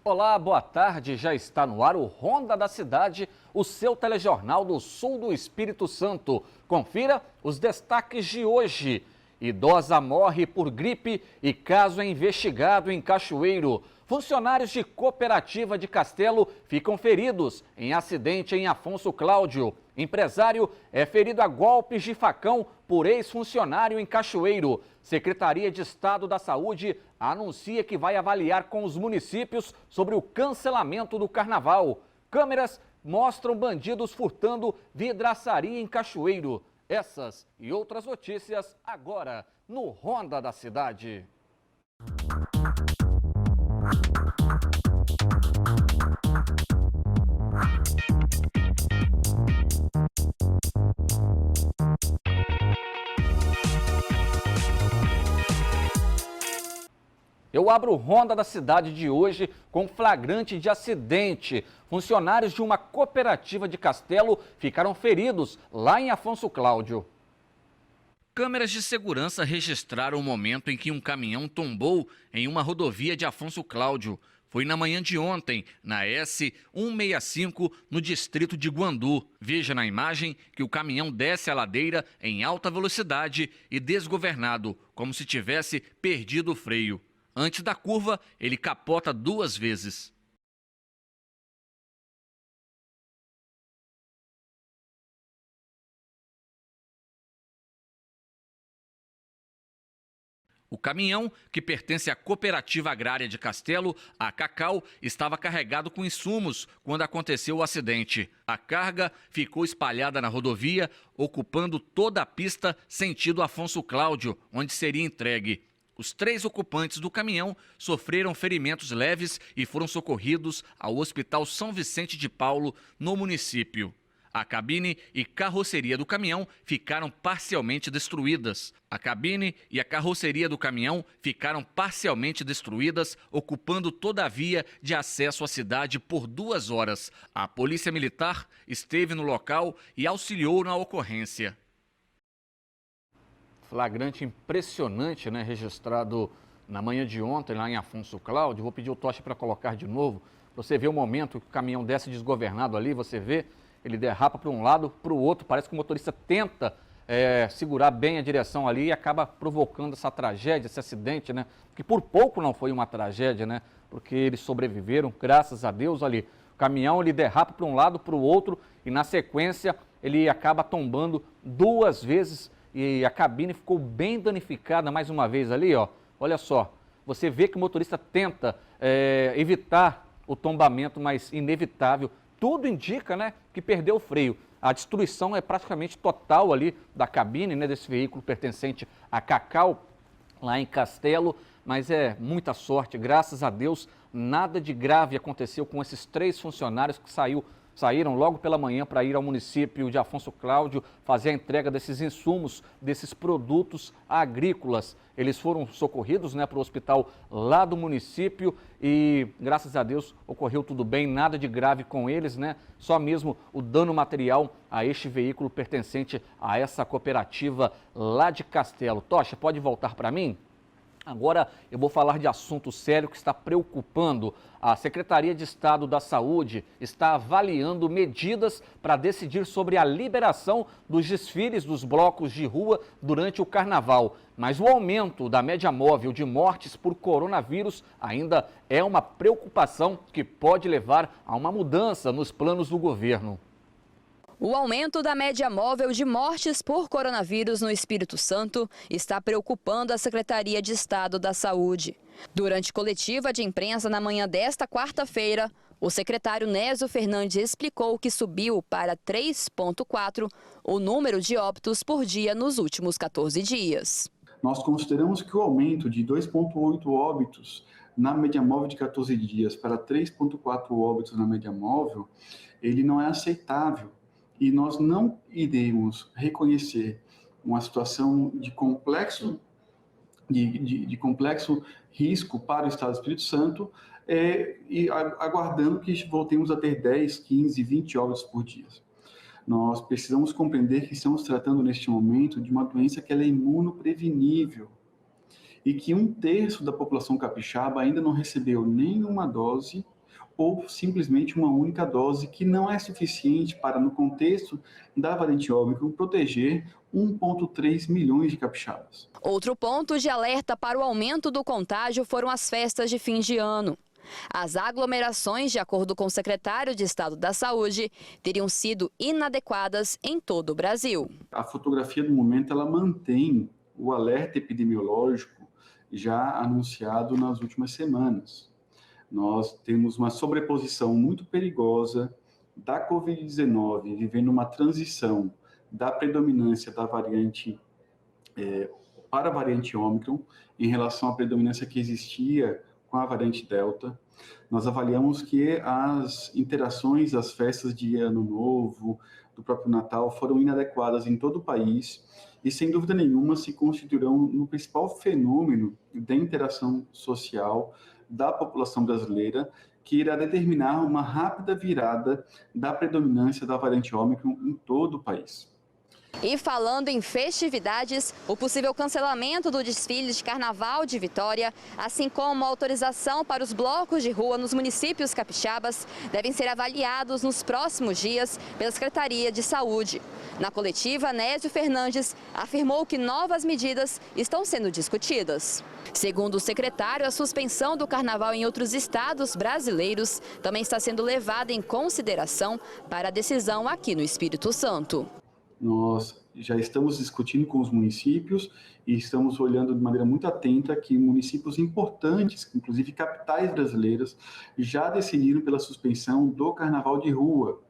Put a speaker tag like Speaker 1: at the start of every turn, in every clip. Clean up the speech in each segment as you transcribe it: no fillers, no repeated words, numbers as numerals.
Speaker 1: Olá, boa tarde. Já está no ar o Ronda da Cidade, o seu telejornal do sul do Espírito Santo. Confira os destaques de hoje. Idosa morre por gripe e caso é investigado em Cachoeiro. Funcionários de cooperativa de Castelo ficam feridos em acidente em Afonso Cláudio. Empresário é ferido a golpes de facão por ex-funcionário em Cachoeiro. Secretaria de Estado da Saúde anuncia que vai avaliar com os municípios sobre o cancelamento do carnaval. Câmeras mostram bandidos furtando vidraçaria em Cachoeiro. Essas e outras notícias agora no Ronda da Cidade. Eu abro o Ronda da Cidade de hoje com flagrante de acidente. Funcionários de uma cooperativa de Castelo ficaram feridos lá em Afonso Cláudio. Câmeras de segurança registraram o momento em que um caminhão tombou em uma rodovia de Afonso Cláudio. Foi na manhã de ontem, na S-165, no distrito de Guandu. Veja na imagem que o caminhão desce a ladeira em alta velocidade e desgovernado, como se tivesse perdido o freio. Antes da curva, ele capota 2 vezes. O caminhão, que pertence à Cooperativa Agrária de Castelo, a Cacau, estava carregado com insumos quando aconteceu o acidente. A carga ficou espalhada na rodovia, ocupando toda a pista sentido Afonso Cláudio, onde seria entregue. Os 3 ocupantes do caminhão sofreram ferimentos leves e foram socorridos ao Hospital São Vicente de Paulo, no município. A cabine e carroceria do caminhão ficaram parcialmente destruídas. A cabine e a carroceria do caminhão ficaram parcialmente destruídas, ocupando toda a via de acesso à cidade por 2 horas. A Polícia Militar esteve no local e auxiliou na ocorrência. Flagrante impressionante, né? Registrado na manhã de ontem, lá em Afonso Cláudio. Vou pedir o Tocha para colocar de novo. Você vê o momento que o caminhão desce desgovernado ali, você vê, ele derrapa para um lado, para o outro. Parece que o motorista tenta segurar bem a direção ali e acaba provocando essa tragédia, esse acidente, né? Que por pouco não foi uma tragédia, né? Porque eles sobreviveram, graças a Deus ali. O caminhão, ele derrapa para um lado, para o outro e na sequência ele acaba tombando 2 vezes. E a cabine ficou bem danificada mais uma vez ali, ó. Olha só, você vê que o motorista tenta evitar o tombamento, mas inevitável. Tudo indica, né, que perdeu o freio. A destruição é praticamente total ali da cabine, né, desse veículo pertencente a Cacau, lá em Castelo. Mas é muita sorte, graças a Deus, nada de grave aconteceu com esses 3 funcionários que saíram logo pela manhã para ir ao município de Afonso Cláudio fazer a entrega desses insumos, desses produtos agrícolas. Eles foram socorridos, né, para o hospital lá do município e, graças a Deus, ocorreu tudo bem, nada de grave com eles, né? Só mesmo o dano material a este veículo pertencente a essa cooperativa lá de Castelo. Tocha, pode voltar para mim? Agora eu vou falar de assunto sério que está preocupando. A Secretaria de Estado da Saúde está avaliando medidas para decidir sobre a liberação dos desfiles dos blocos de rua durante o carnaval. Mas o aumento da média móvel de mortes por coronavírus ainda é uma preocupação que pode levar a uma mudança nos planos do governo.
Speaker 2: O aumento da média móvel de mortes por coronavírus no Espírito Santo está preocupando a Secretaria de Estado da Saúde. Durante coletiva de imprensa na manhã desta quarta-feira, o secretário Nésio Fernandes explicou que subiu para 3,4 o número de óbitos por dia nos últimos 14 dias.
Speaker 3: Nós consideramos que o aumento de 2,8 óbitos na média móvel de 14 dias para 3,4 óbitos na média móvel, ele não é aceitável. E nós não iremos reconhecer uma situação de complexo risco para o Estado do Espírito Santo e aguardando que voltemos a ter 10, 15, 20 óbitos por dia. Nós precisamos compreender que estamos tratando neste momento de uma doença que ela é imunoprevenível e que 1/3 da população capixaba ainda não recebeu nenhuma dose ou simplesmente uma única dose que não é suficiente para, no contexto da variante Ômicron, proteger 1,3 milhões de capixabas.
Speaker 2: Outro ponto de alerta para o aumento do contágio foram as festas de fim de ano. As aglomerações, de acordo com o secretário de Estado da Saúde, teriam sido inadequadas em todo o Brasil.
Speaker 3: A fotografia do momento ela mantém o alerta epidemiológico já anunciado nas últimas semanas. Nós temos uma sobreposição muito perigosa da Covid-19, vivendo uma transição da predominância da variante para a variante Ômicron em relação à predominância que existia com a variante Delta. Nós avaliamos que as interações, as festas de Ano Novo, do próprio Natal, foram inadequadas em todo o país e, sem dúvida nenhuma, se constituirão no principal fenômeno da interação social da população brasileira, que irá determinar uma rápida virada da predominância da variante Ômicron em todo o país.
Speaker 2: E falando em festividades, o possível cancelamento do desfile de Carnaval de Vitória, assim como a autorização para os blocos de rua nos municípios capixabas, devem ser avaliados nos próximos dias pela Secretaria de Saúde. Na coletiva, Nésio Fernandes afirmou que novas medidas estão sendo discutidas. Segundo o secretário, a suspensão do Carnaval em outros estados brasileiros também está sendo levada em consideração para a decisão aqui no Espírito Santo.
Speaker 3: Nós já estamos discutindo com os municípios e estamos olhando de maneira muito atenta que municípios importantes, inclusive capitais brasileiras, já decidiram pela suspensão do Carnaval de rua.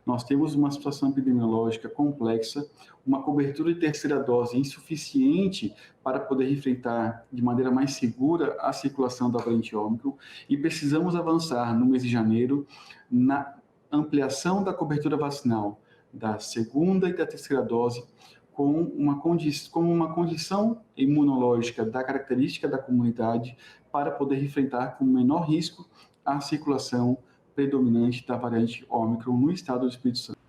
Speaker 3: Nós temos uma situação epidemiológica complexa, uma cobertura de terceira dose insuficiente para poder enfrentar de maneira mais segura a circulação da variante Ômicron e precisamos avançar no mês de janeiro na ampliação da cobertura vacinal da segunda e da terceira dose, com uma condição imunológica da característica da comunidade para poder enfrentar com menor risco a circulação predominante da variante Ômicron no estado do Espírito Santo.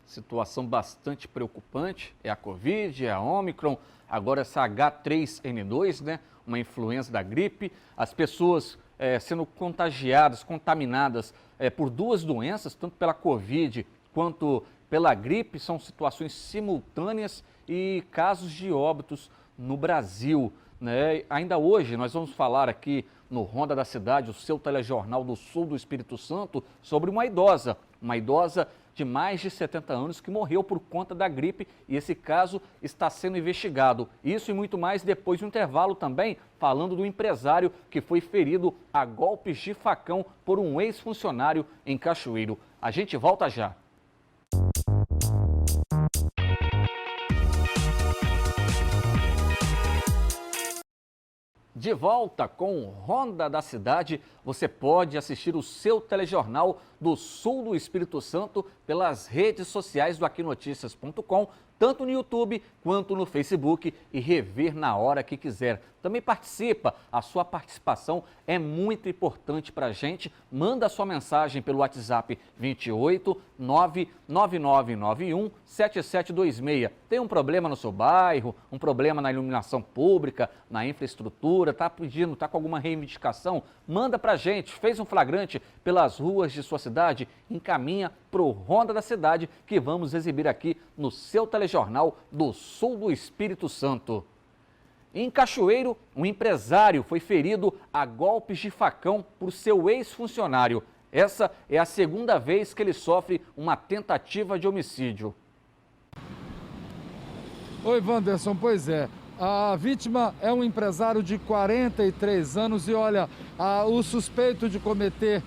Speaker 1: Situação bastante preocupante, é a Covid, é a Ômicron, agora essa H3N2, né? Uma influenza da gripe, as pessoas sendo contagiadas, contaminadas por duas doenças, tanto pela Covid quanto pela gripe, são situações simultâneas e casos de óbitos no Brasil, né? Ainda hoje nós vamos falar aqui no Ronda da Cidade, o seu telejornal do sul do Espírito Santo, sobre uma idosa de mais de 70 anos que morreu por conta da gripe e esse caso está sendo investigado. Isso e muito mais depois do intervalo também, falando do empresário que foi ferido a golpes de facão por um ex-funcionário em Cachoeiro. A gente volta já. De volta com o Ronda da Cidade, você pode assistir o seu telejornal do sul do Espírito Santo pelas redes sociais do aquinoticias.com, tanto no YouTube quanto no Facebook e rever na hora que quiser. Também participa, a sua participação é muito importante para a gente. Manda a sua mensagem pelo WhatsApp 28 99991 7726. Tem um problema no seu bairro, um problema na iluminação pública, na infraestrutura, está com alguma reivindicação? Manda para a gente, fez um flagrante pelas ruas de sua cidade, encaminha para o Ronda da Cidade que vamos exibir aqui no seu telejornal do sul do Espírito Santo. Em Cachoeiro, um empresário foi ferido a golpes de facão por seu ex-funcionário. Essa é a segunda vez que ele sofre uma tentativa de homicídio.
Speaker 4: Oi, Wanderson, pois é. A vítima é um empresário de 43 anos e olha, o suspeito de cometer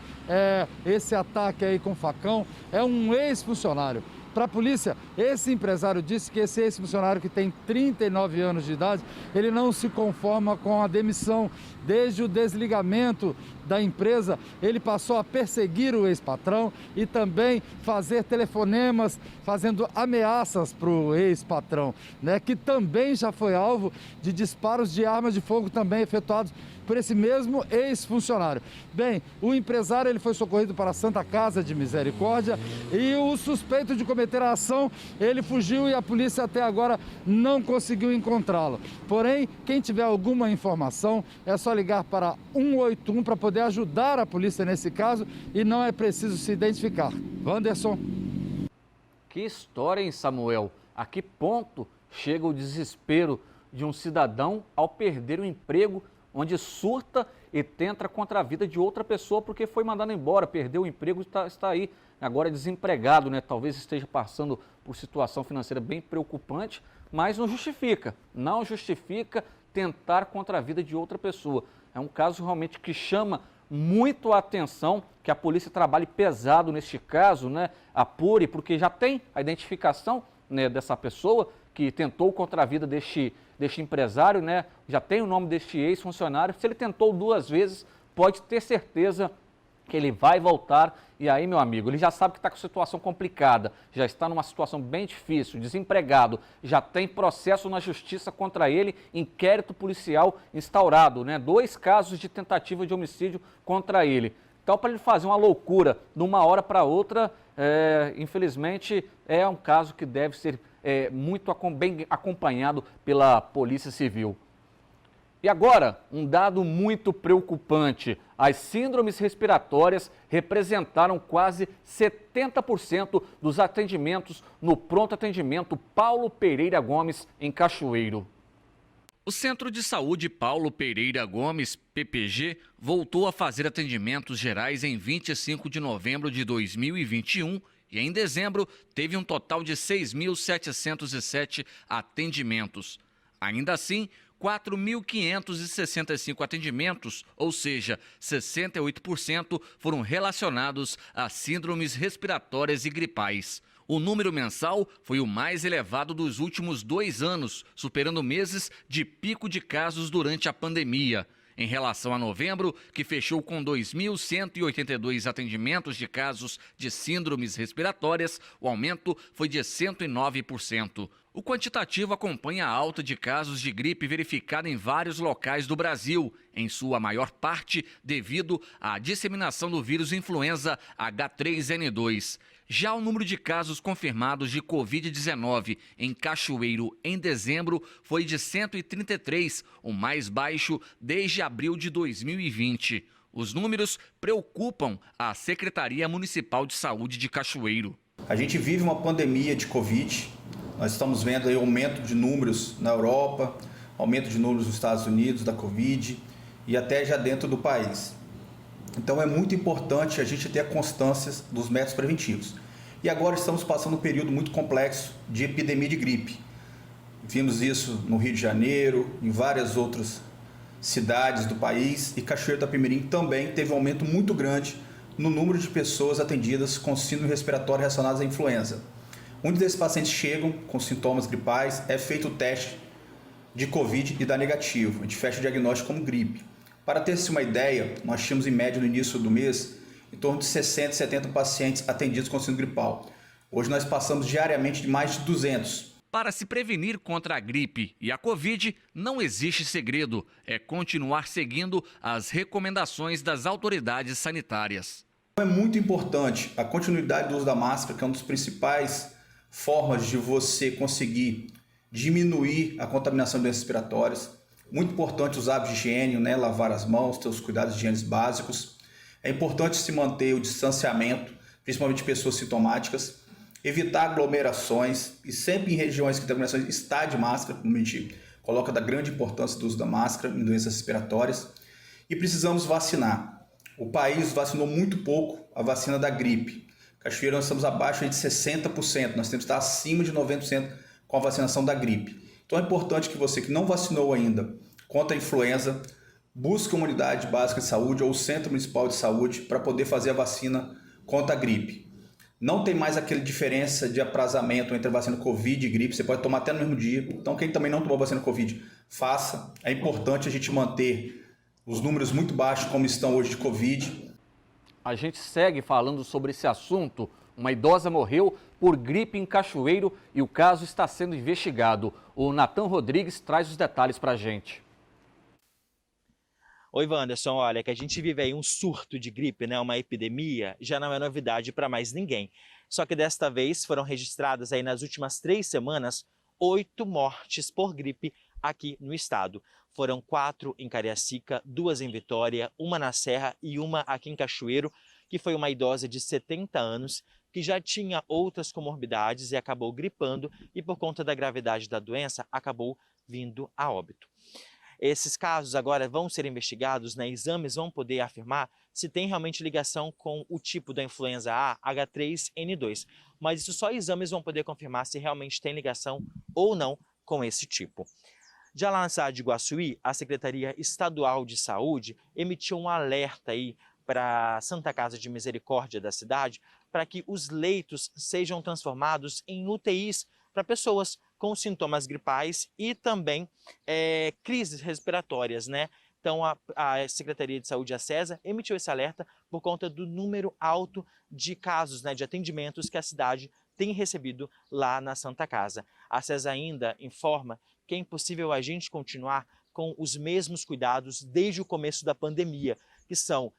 Speaker 4: esse ataque aí com facão é um ex-funcionário. Para a polícia, esse empresário disse que esse ex-funcionário que tem 39 anos de idade, ele não se conforma com a demissão. Desde o desligamento da empresa, ele passou a perseguir o ex-patrão e também fazer telefonemas, fazendo ameaças para o ex-patrão, né, que também já foi alvo de disparos de arma de fogo também efetuados por esse mesmo ex-funcionário. Bem, o empresário ele foi socorrido para a Santa Casa de Misericórdia e o suspeito de cometer a ação, ele fugiu e a polícia até agora não conseguiu encontrá-lo. Porém, quem tiver alguma informação, é só ligar para 181 para poder poder ajudar a polícia nesse caso e não é preciso se identificar. Wanderson.
Speaker 1: Que história, hein, Samuel? A que ponto chega o desespero de um cidadão ao perder o emprego, onde surta e tenta contra a vida de outra pessoa porque foi mandado embora, perdeu o emprego e está aí agora desempregado, né? Talvez esteja passando por situação financeira bem preocupante, mas não justifica tentar contra a vida de outra pessoa. É um caso realmente que chama muito a atenção, que a polícia trabalhe pesado neste caso, né? Apure, porque já tem a identificação, né, dessa pessoa que tentou contra a vida deste empresário, né? Já tem o nome deste ex-funcionário. Se ele tentou 2 vezes, pode ter certeza que ele vai voltar. E aí, meu amigo, ele já sabe que está com situação complicada, já está numa situação bem difícil, desempregado, já tem processo na justiça contra ele, inquérito policial instaurado, né? 2 casos de tentativa de homicídio contra ele. Então, para ele fazer uma loucura de uma hora para outra, infelizmente, é um caso que deve ser muito bem acompanhado pela Polícia Civil. E agora, um dado muito preocupante. As síndromes respiratórias representaram quase 70% dos atendimentos no Pronto Atendimento Paulo Pereira Gomes, em Cachoeiro. O Centro de Saúde Paulo Pereira Gomes, PPG, voltou a fazer atendimentos gerais em 25 de novembro de 2021 e em dezembro teve um total de 6.707 atendimentos. Ainda assim, 4.565 atendimentos, ou seja, 68%, foram relacionados a síndromes respiratórias e gripais. O número mensal foi o mais elevado dos últimos 2 anos, superando meses de pico de casos durante a pandemia. Em relação a novembro, que fechou com 2.182 atendimentos de casos de síndromes respiratórias, o aumento foi de 109%. O quantitativo acompanha a alta de casos de gripe verificada em vários locais do Brasil, em sua maior parte devido à disseminação do vírus influenza H3N2. Já o número de casos confirmados de Covid-19 em Cachoeiro em dezembro foi de 133, o mais baixo desde abril de 2020. Os números preocupam a Secretaria Municipal de Saúde de Cachoeiro.
Speaker 5: A gente vive uma pandemia de Covid, nós estamos vendo aí aumento de números na Europa, aumento de números nos Estados Unidos da Covid e até já dentro do país. Então é muito importante a gente ter a constância dos métodos preventivos. E agora estamos passando um período muito complexo de epidemia de gripe. Vimos isso no Rio de Janeiro, em várias outras cidades do país, e Cachoeiro do Itapemirim também teve um aumento muito grande no número de pessoas atendidas com síndrome respiratória relacionadas à influenza. Muitos desses pacientes chegam com sintomas gripais, é feito o teste de Covid e dá negativo. A gente fecha o diagnóstico como gripe. Para ter-se uma ideia, nós tínhamos em média no início do mês em torno de 60, 70 pacientes atendidos com síndrome gripal. Hoje nós passamos diariamente de mais de 200.
Speaker 1: Para se prevenir contra a gripe e a Covid, não existe segredo, é continuar seguindo as recomendações das autoridades sanitárias.
Speaker 5: É muito importante a continuidade do uso da máscara, que é uma das principais formas de você conseguir diminuir a contaminação de doenças respiratórias. Muito importante os hábitos de higiene, né? Lavar as mãos, ter os cuidados de higiene básicos. É importante se manter o distanciamento, principalmente de pessoas sintomáticas. Evitar aglomerações e sempre em regiões que tem aglomerações estar de máscara, como a gente coloca da grande importância do uso da máscara em doenças respiratórias. E precisamos vacinar. O país vacinou muito pouco a vacina da gripe. Cachoeiro, nós estamos abaixo de 60%, nós temos que estar acima de 90% com a vacinação da gripe. Então é importante que você que não vacinou ainda contra a influenza, busque uma unidade básica de saúde ou o Centro Municipal de Saúde para poder fazer a vacina contra a gripe. Não tem mais aquela diferença de aprazamento entre a vacina Covid e gripe, você pode tomar até no mesmo dia. Então quem também não tomou a vacina Covid, faça. É importante a gente manter os números muito baixos como estão hoje de Covid.
Speaker 1: A gente segue falando sobre esse assunto. Uma idosa morreu por gripe em Cachoeiro e o caso está sendo investigado. O Natan Rodrigues traz os detalhes para a gente.
Speaker 6: Oi, Wanderson, olha, que a gente vive aí um surto de gripe, né? Uma epidemia, já não é novidade para mais ninguém. Só que desta vez foram registradas aí nas últimas 3 semanas 8 mortes por gripe aqui no estado. Foram 4 em Cariacica, 2 em Vitória, uma na Serra e uma aqui em Cachoeiro, que foi uma idosa de 70 anos que já tinha outras comorbidades e acabou gripando e por conta da gravidade da doença acabou vindo a óbito. Esses casos agora vão ser investigados, né? Exames vão poder afirmar se tem realmente ligação com o tipo da influenza A, H3N2. Mas isso só exames vão poder confirmar se realmente tem ligação ou não com esse tipo. Já lá na cidade de Iguaçuí, a Secretaria Estadual de Saúde emitiu um alerta aí para a Santa Casa de Misericórdia da cidade para que os leitos sejam transformados em UTIs para pessoas com sintomas gripais e também crises respiratórias, né? Então, a Secretaria de Saúde, a SESA, emitiu esse alerta por conta do número alto de casos, né, de atendimentos que a cidade tem recebido lá na Santa Casa. A SESA ainda informa que é impossível a gente continuar com os mesmos cuidados desde o começo da pandemia, que são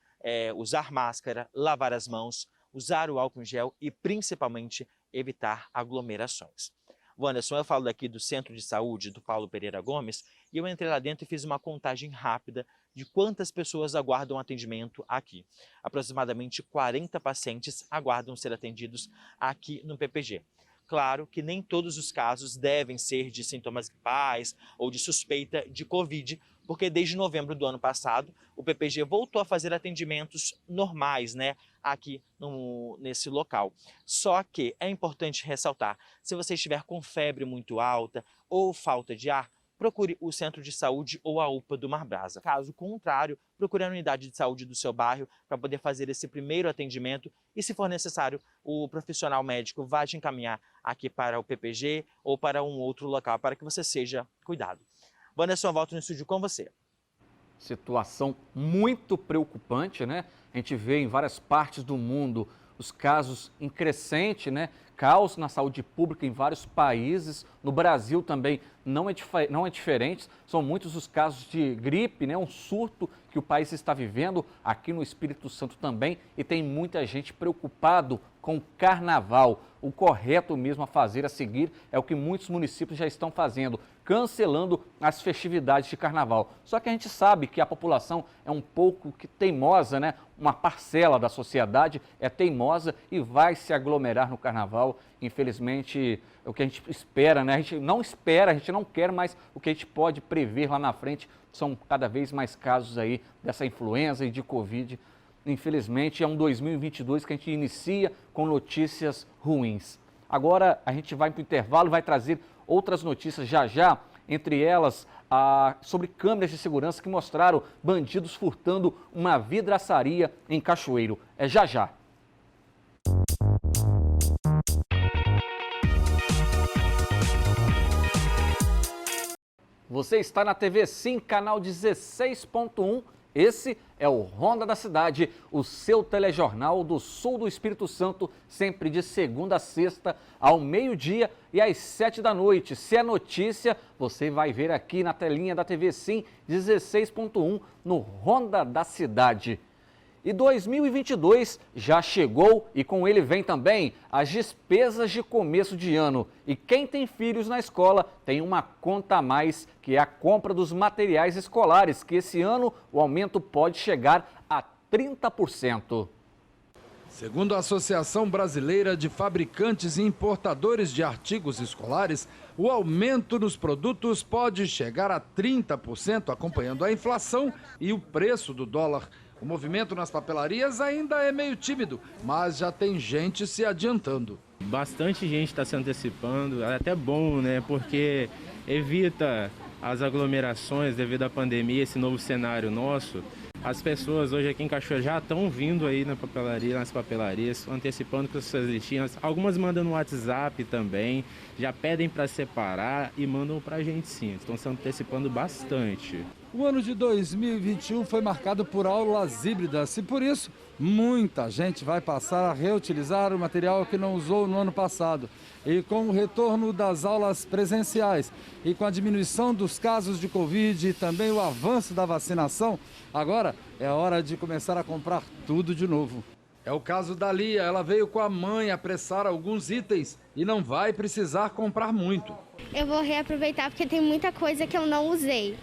Speaker 6: usar máscara, lavar as mãos, usar o álcool em gel e, principalmente, evitar aglomerações. Wanderson, eu falo daqui do Centro de Saúde do Paulo Pereira Gomes e eu entrei lá dentro e fiz uma contagem rápida de quantas pessoas aguardam atendimento aqui. Aproximadamente 40 pacientes aguardam ser atendidos aqui no PPG. Claro que nem todos os casos devem ser de sintomas gripais ou de suspeita de Covid, porque desde novembro do ano passado o PPG voltou a fazer atendimentos normais, né, aqui nesse local. Só que é importante ressaltar, se você estiver com febre muito alta ou falta de ar, procure o centro de saúde ou a UPA do Mar Brasa. Caso contrário, procure a unidade de saúde do seu bairro para poder fazer esse primeiro atendimento e, se for necessário, o profissional médico vai te encaminhar aqui para o PPG ou para um outro local para que você seja cuidado. Wanderson, volto no estúdio com você.
Speaker 1: Situação muito preocupante, né? A gente vê em várias partes do mundo os casos em crescente, né? Caos na saúde pública em vários países. No Brasil também não é diferente. São muitos os casos de gripe, né? Um surto que o país está vivendo, aqui no Espírito Santo também. E tem muita gente preocupado com o carnaval. O correto mesmo a fazer a seguir é o que muitos municípios já estão fazendo, cancelando as festividades de carnaval. Só que a gente sabe que a população é um pouco teimosa, né? Uma parcela da sociedade é teimosa e vai se aglomerar no carnaval. Infelizmente, é o que a gente espera, né? A gente não espera, a gente não quer, mas o que a gente pode prever lá na frente são cada vez mais casos aí dessa influenza e de Covid. Infelizmente, é um 2022 que a gente inicia com notícias ruins. Agora, a gente vai para o intervalo e vai trazer outras notícias já, entre elas sobre câmeras de segurança que mostraram bandidos furtando uma vidraçaria em Cachoeiro. É já. Você está na TV Sim, canal 16.1. Esse é o Ronda da Cidade, o seu telejornal do sul do Espírito Santo, sempre de segunda a sexta, ao meio-dia e às 7 da noite. Se é notícia, você vai ver aqui na telinha da TV Sim 16.1 no Ronda da Cidade. E 2022 já chegou e com ele vem também as despesas de começo de ano. E quem tem filhos na escola tem uma conta a mais, que é a compra dos materiais escolares, que esse ano o aumento pode chegar a 30%.
Speaker 4: Segundo a Associação Brasileira de Fabricantes e Importadores de Artigos Escolares, o aumento nos produtos pode chegar a 30%, acompanhando a inflação e o preço do dólar. O movimento nas papelarias ainda é meio tímido, mas já tem gente se adiantando.
Speaker 7: Bastante gente está se antecipando, é até bom, né? Porque evita as aglomerações devido à pandemia, esse novo cenário nosso. As pessoas hoje aqui em Cachoeira já estão vindo aí na papelaria, nas papelarias, antecipando com suas listinhas. Algumas mandam no WhatsApp também, já pedem para separar e mandam para a gente sim. Estão se antecipando bastante.
Speaker 4: O ano de 2021 foi marcado por aulas híbridas e, por isso, muita gente vai passar a reutilizar o material que não usou no ano passado. E com o retorno das aulas presenciais e com a diminuição dos casos de Covid e também o avanço da vacinação, agora é hora de começar a comprar tudo de novo. É o caso da Lia, ela veio com a mãe apressar alguns itens e não vai precisar comprar muito.
Speaker 8: Eu vou reaproveitar porque tem muita coisa que eu não usei.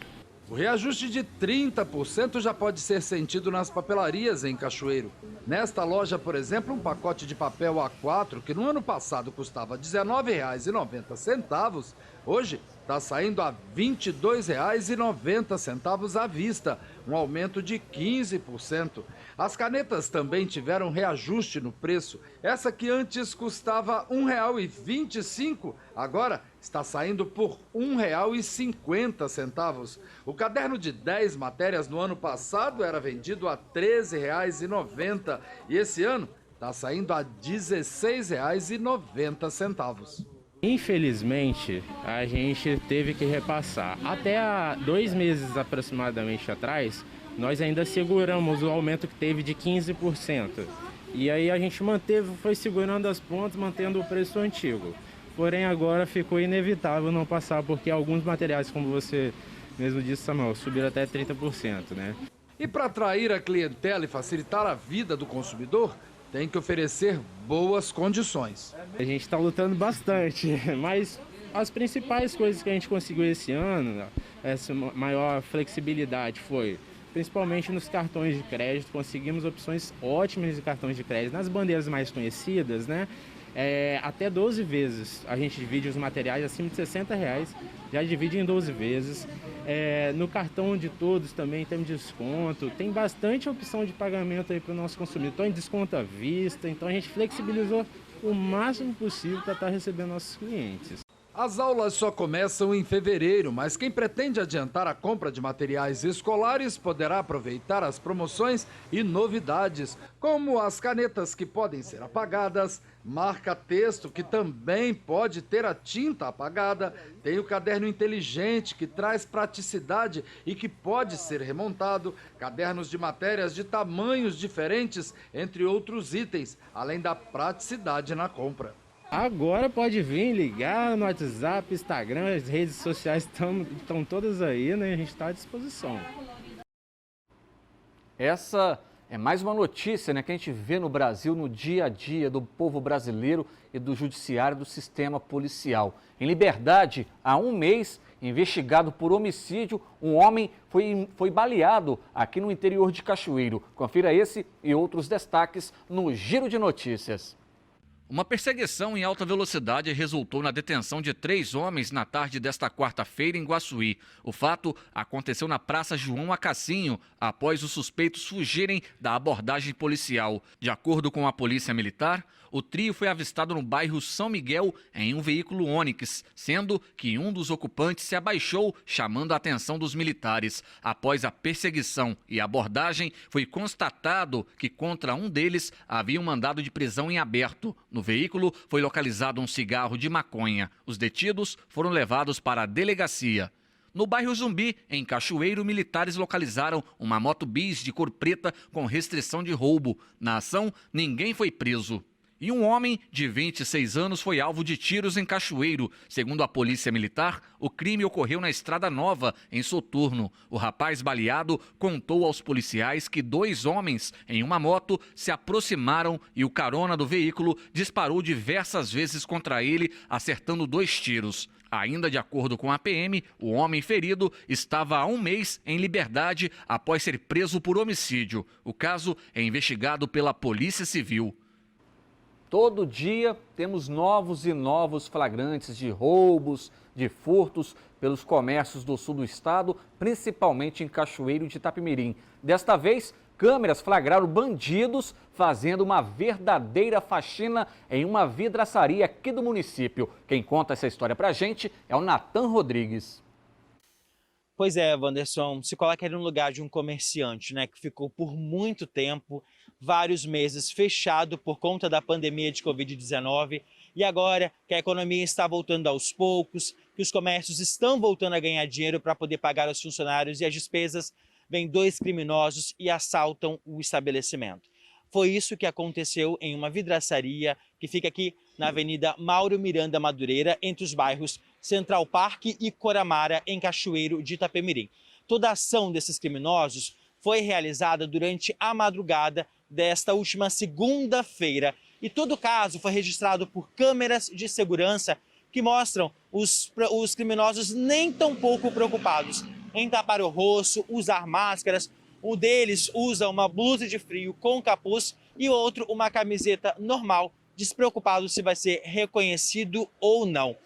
Speaker 4: O reajuste de 30% já pode ser sentido nas papelarias em Cachoeiro. Nesta loja, por exemplo, um pacote de papel A4, que no ano passado custava R$ 19,90, hoje está saindo a R$ 22,90 à vista, um aumento de 15%. As canetas também tiveram reajuste no preço. Essa que antes custava R$ 1,25, agora está saindo por R$ 1,50. O caderno de 10 matérias no ano passado era vendido a R$ 13,90 e esse ano está saindo a R$ 16,90.
Speaker 7: Infelizmente, a gente teve que repassar. Até há 2 meses aproximadamente atrás, nós ainda seguramos o aumento que teve de 15%. E aí a gente foi segurando as pontas, mantendo o preço antigo. Porém, agora ficou inevitável não passar, porque alguns materiais, como você mesmo disse, Samuel, subiram até 30%, né?
Speaker 4: E para atrair a clientela e facilitar a vida do consumidor, tem que oferecer boas condições.
Speaker 7: A gente está lutando bastante, mas as principais coisas que a gente conseguiu esse ano, essa maior flexibilidade foi principalmente nos cartões de crédito. Conseguimos opções ótimas de cartões de crédito nas bandeiras mais conhecidas, né? Até 12 vezes. A gente divide os materiais acima de R$60, já divide em 12 vezes. No cartão de todos também tem desconto. Tem bastante opção de pagamento aí para o nosso consumidor. Tem desconto à vista. Então a gente flexibilizou o máximo possível para estar recebendo nossos clientes.
Speaker 4: As aulas só começam em fevereiro, mas quem pretende adiantar a compra de materiais escolares poderá aproveitar as promoções e novidades, como as canetas que podem ser apagadas, marca-texto que também pode ter a tinta apagada, tem o caderno inteligente que traz praticidade e que pode ser remontado, cadernos de matérias de tamanhos diferentes, entre outros itens, além da praticidade na compra.
Speaker 7: Agora pode vir, ligar no WhatsApp, Instagram, as redes sociais estão todas aí, né? A gente está à disposição.
Speaker 1: Essa é mais uma notícia, né, que a gente vê no Brasil, no dia a dia do povo brasileiro e do judiciário, do sistema policial. Em Liberdade, há 1 mês, investigado por homicídio, um homem foi baleado aqui no interior de Cachoeiro. Confira esse e outros destaques no Giro de Notícias. Uma perseguição em alta velocidade resultou na detenção de 3 homens na tarde desta quarta-feira em Guaçuí. O fato aconteceu na Praça João Acassinho, após os suspeitos fugirem da abordagem policial. De acordo com a Polícia Militar, o trio foi avistado no bairro São Miguel em um veículo Onix, sendo que um dos ocupantes se abaixou, chamando a atenção dos militares. Após a perseguição e abordagem, foi constatado que contra um deles havia um mandado de prisão em aberto. No veículo foi localizado um cigarro de maconha. Os detidos foram levados para a delegacia. No bairro Zumbi, em Cachoeiro, militares localizaram uma moto bis de cor preta com restrição de roubo. Na ação, ninguém foi preso. E um homem de 26 anos foi alvo de tiros em Cachoeiro. Segundo a Polícia Militar, o crime ocorreu na Estrada Nova, em Soturno. O rapaz baleado contou aos policiais que 2 homens em uma moto se aproximaram e o carona do veículo disparou diversas vezes contra ele, acertando 2 tiros. Ainda de acordo com a PM, o homem ferido estava há 1 mês em liberdade após ser preso por homicídio. O caso é investigado pela Polícia Civil. Todo dia temos novos e novos flagrantes de roubos, de furtos pelos comércios do sul do estado, principalmente em Cachoeiro de Itapemirim. Desta vez, câmeras flagraram bandidos fazendo uma verdadeira faxina em uma vidraçaria aqui do município. Quem conta essa história pra gente é o Natan Rodrigues.
Speaker 6: Pois é, Wanderson, se coloca aí no lugar de um comerciante, né, que ficou por muito tempo, vários meses fechado por conta da pandemia de Covid-19 e agora que a economia está voltando aos poucos, que os comércios estão voltando a ganhar dinheiro para poder pagar os funcionários e as despesas, vêm 2 criminosos e assaltam o estabelecimento. Foi isso que aconteceu em uma vidraçaria que fica aqui na Avenida Mauro Miranda Madureira, entre os bairros Central Parque e Coramara, em Cachoeiro de Itapemirim. Toda a ação desses criminosos foi realizada durante a madrugada desta última segunda-feira. E todo o caso foi registrado por câmeras de segurança que mostram os criminosos nem tão pouco preocupados. em tapar o rosto, usar máscaras. Um deles usa uma blusa de frio com capuz e o outro uma camiseta normal, despreocupado se vai ser reconhecido ou não.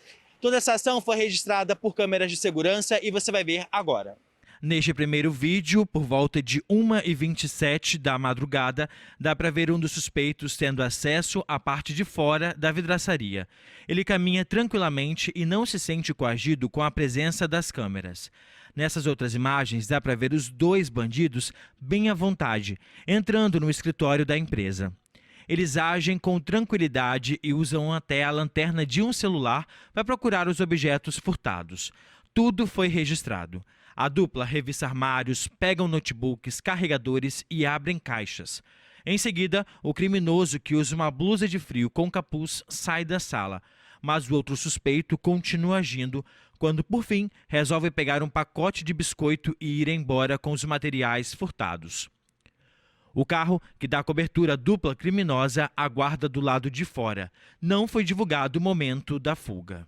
Speaker 6: Toda essa ação foi registrada por câmeras de segurança e você vai ver agora. Neste primeiro vídeo, por volta de 1h27 da madrugada, dá para ver um dos suspeitos tendo acesso à parte de fora da vidraçaria. Ele caminha tranquilamente e não se sente coagido com a presença das câmeras. Nessas outras imagens, dá para ver os dois bandidos bem à vontade, entrando no escritório da empresa. Eles agem com tranquilidade e usam até a lanterna de um celular para procurar os objetos furtados. Tudo foi registrado. A dupla revista armários, pegam notebooks, carregadores e abrem caixas. Em seguida, o criminoso, que usa uma blusa de frio com capuz, sai da sala. Mas o outro suspeito continua agindo quando, por fim, resolve pegar um pacote de biscoito e ir embora com os materiais furtados. O carro, que dá cobertura à dupla criminosa, aguarda do lado de fora. Não foi divulgado o momento da fuga.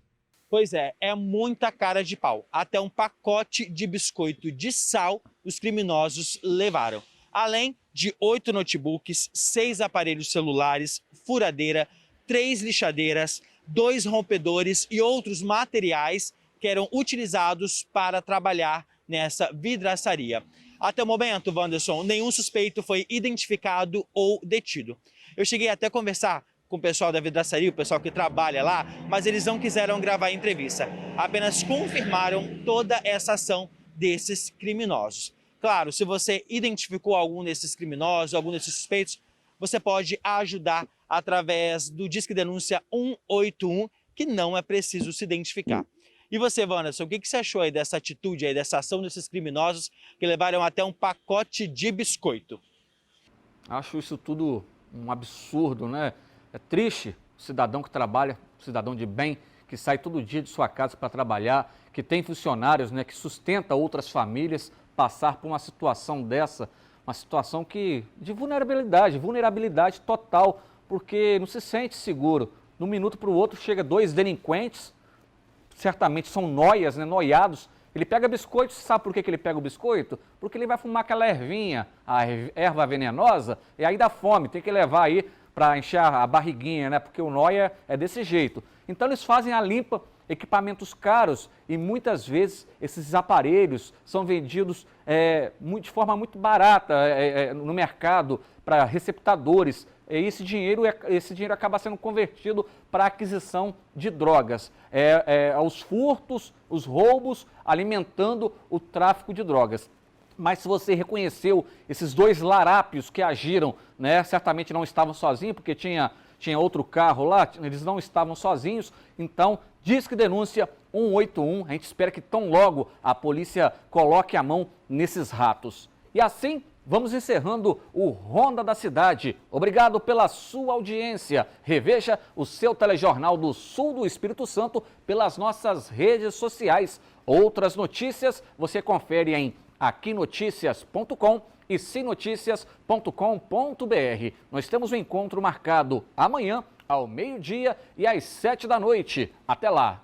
Speaker 6: Pois é muita cara de pau. Até um pacote de biscoito de sal os criminosos levaram. Além de 8 notebooks, 6 aparelhos celulares, furadeira, 3 lixadeiras, 2 rompedores e outros materiais que eram utilizados para trabalhar nessa vidraçaria. Até o momento, Wanderson, nenhum suspeito foi identificado ou detido. Eu cheguei até a conversar com o pessoal da vidraçaria, o pessoal que trabalha lá, mas eles não quiseram gravar a entrevista. Apenas confirmaram toda essa ação desses criminosos. Claro, se você identificou algum desses criminosos, algum desses suspeitos, você pode ajudar através do Disque Denúncia 181, que não é preciso se identificar. E você, Wanderson, o que você achou aí dessa atitude, aí, dessa ação desses criminosos que levaram até um pacote de biscoito?
Speaker 1: Acho isso tudo um absurdo, né? É triste o cidadão que trabalha, o cidadão de bem, que sai todo dia de sua casa para trabalhar, que tem funcionários, né, que sustenta outras famílias, passar por uma situação dessa, uma situação de vulnerabilidade total, porque não se sente seguro. De um minuto para o outro chega 2 delinquentes, certamente são noias, né, noiados. Ele pega biscoito, sabe por que ele pega o biscoito? Porque ele vai fumar aquela ervinha, a erva venenosa, e aí dá fome, tem que levar aí para encher a barriguinha, né? Porque o nóia é desse jeito. Então eles fazem a limpa, equipamentos caros, e muitas vezes esses aparelhos são vendidos de forma muito barata no mercado para receptadores. E esse dinheiro acaba sendo convertido para a aquisição de drogas. Os furtos, os roubos, alimentando o tráfico de drogas. Mas se você reconheceu esses 2 larápios que agiram, né, certamente não estavam sozinhos, porque tinha outro carro lá, eles não estavam sozinhos, então Disque Denúncia 181, a gente espera que tão logo a polícia coloque a mão nesses ratos. E assim, vamos encerrando o Ronda da Cidade. Obrigado pela sua audiência. Reveja o seu telejornal do Sul do Espírito Santo pelas nossas redes sociais. Outras notícias você confere em aquinoticias.com e sinoticias.com.br. Nós temos um encontro marcado amanhã, ao meio-dia e às 7 da noite. Até lá!